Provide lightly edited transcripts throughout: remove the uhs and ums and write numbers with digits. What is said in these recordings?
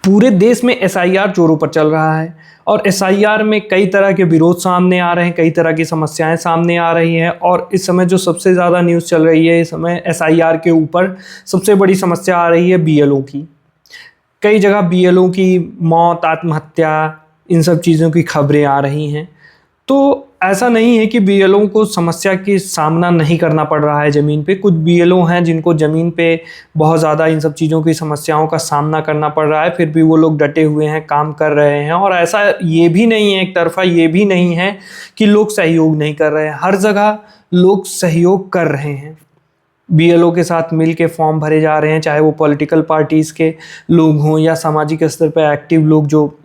पूरे देश में एसआईआर जोरों पर चल रहा है और एसआईआर में कई तरह के विरोध सामने आ रहे हैं, कई तरह की समस्याएं सामने आ रही हैं। और इस समय जो सबसे ज़्यादा न्यूज़ चल रही है इस समय एसआईआर के ऊपर, सबसे बड़ी समस्या आ रही है बीएलओ की। कई जगह बीएलओ की मौत, आत्महत्या, इन सब चीज़ों की खबरें आ रही हैं। तो ऐसा नहीं है कि बीएलओ को समस्या की सामना नहीं करना पड़ रहा है ज़मीन पे। कुछ बीएलओ हैं जिनको ज़मीन पे बहुत ज़्यादा इन सब चीज़ों की समस्याओं का सामना करना पड़ रहा है, फिर भी वो लोग डटे हुए हैं, काम कर रहे हैं। और ऐसा ये भी नहीं है, एक तरफा ये भी नहीं है कि लोग सहयोग नहीं कर रहे हैं। हर जगह लोग सहयोग कर रहे हैं, बीएलओ के साथ मिल के फॉर्म भरे जा रहे हैं, चाहे वो पॉलिटिकल पार्टीज़ के लोग हों या सामाजिक स्तर पर एक्टिव लोग, जो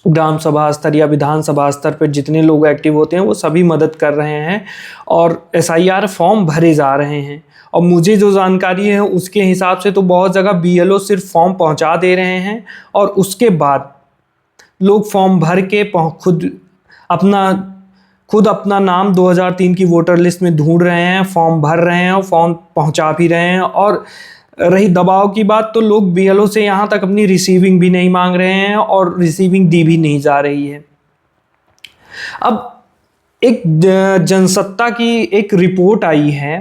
ग्राम सभा स्तर या विधानसभा स्तर पर जितने लोग एक्टिव होते हैं वो सभी मदद कर रहे हैं और एसआईआर फॉर्म भरे जा रहे हैं। और मुझे जो जानकारी है उसके हिसाब से तो बहुत जगह बीएलओ सिर्फ फॉर्म पहुंचा दे रहे हैं और उसके बाद लोग फॉर्म भर के खुद अपना नाम 2003 की वोटर लिस्ट में ढूंढ रहे हैं, फॉर्म भर रहे हैं और फॉर्म पहुंचा भी रहे हैं। और रही दबाव की बात, तो लोग बीएलओ से यहाँ तक अपनी रिसीविंग भी नहीं मांग रहे हैं और रिसीविंग दी भी नहीं जा रही है। अब एक जनसत्ता की एक रिपोर्ट आई है,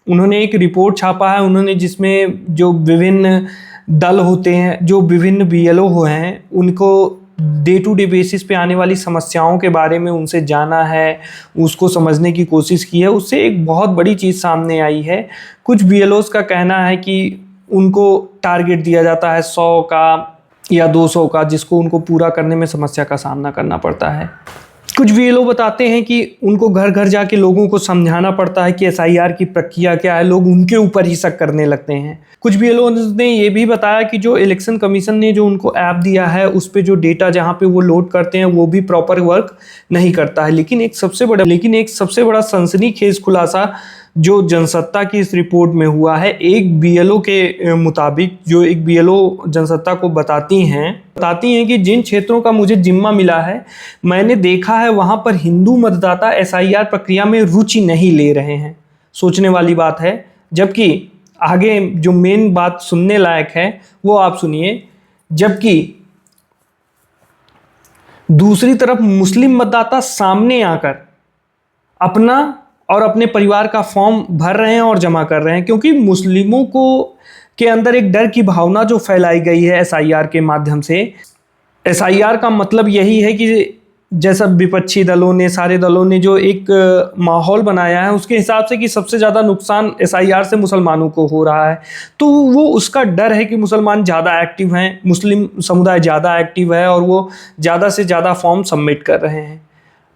उन्होंने एक रिपोर्ट छापा है उन्होंने, जिसमें जो विभिन्न दल होते हैं, जो विभिन्न बीएलओ हैं, उनको डे टू डे बेसिस पे आने वाली समस्याओं के बारे में उनसे जाना है, उसको समझने की कोशिश की है। उससे एक बहुत बड़ी चीज़ सामने आई है। कुछ बीएलओस का कहना है कि उनको टारगेट दिया जाता है 100 का या 200 का, जिसको उनको पूरा करने में समस्या का सामना करना पड़ता है। कुछ बीएलओ बताते हैं कि उनको घर घर जाके लोगों को समझाना पड़ता है कि एसआईआर की प्रक्रिया क्या है, लोग उनके ऊपर ही शक करने लगते हैं। कुछ बीएलओ ने ये भी बताया कि जो इलेक्शन कमीशन ने जो उनको ऐप दिया है उस पे जो डेटा जहाँ पे वो लोड करते हैं वो भी प्रॉपर वर्क नहीं करता है। लेकिन एक सबसे बड़ा सनसनीखेज खुलासा जो जनसत्ता की इस रिपोर्ट में हुआ है, एक बीएलओ के मुताबिक, जो एक बीएलओ जनसत्ता को बताती हैं कि जिन क्षेत्रों का मुझे जिम्मा मिला है, मैंने देखा है वहां पर हिंदू मतदाता एसआईआर प्रक्रिया में रुचि नहीं ले रहे हैं। सोचने वाली बात है। जबकि आगे जो मेन बात सुनने लायक है वो आप सुनिए, जबकि दूसरी तरफ मुस्लिम मतदाता सामने आकर अपना और अपने परिवार का फॉर्म भर रहे हैं और जमा कर रहे हैं। क्योंकि मुस्लिमों को के अंदर एक डर की भावना जो फैलाई गई है एसआईआर के माध्यम से। एसआईआर का मतलब यही है कि जैसा विपक्षी दलों ने, सारे दलों ने जो एक माहौल बनाया है उसके हिसाब से कि सबसे ज़्यादा नुकसान एसआईआर से मुसलमानों को हो रहा है। तो वो उसका डर है कि मुसलमान ज़्यादा एक्टिव हैं, मुस्लिम समुदाय ज़्यादा एक्टिव है और वो ज़्यादा से ज़्यादा फॉर्म सबमिट कर रहे हैं।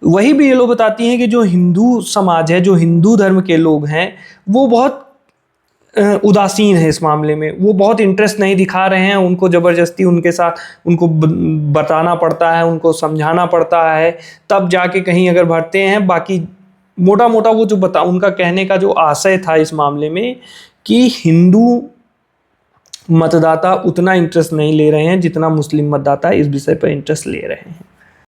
वही भी ये लोग बताती हैं कि जो हिंदू समाज है, जो हिंदू धर्म के लोग हैं, वो बहुत उदासीन है इस मामले में। वो बहुत इंटरेस्ट नहीं दिखा रहे हैं। उनको ज़बरदस्ती उनके साथ उनको बताना पड़ता है, उनको समझाना पड़ता है, तब जाके कहीं अगर भरते हैं। बाकी मोटा मोटा वो जो उनका कहने का जो आशय था इस मामले में कि हिंदू मतदाता उतना इंटरेस्ट नहीं ले रहे हैं जितना मुस्लिम मतदाता इस विषय पर इंटरेस्ट ले रहे हैं।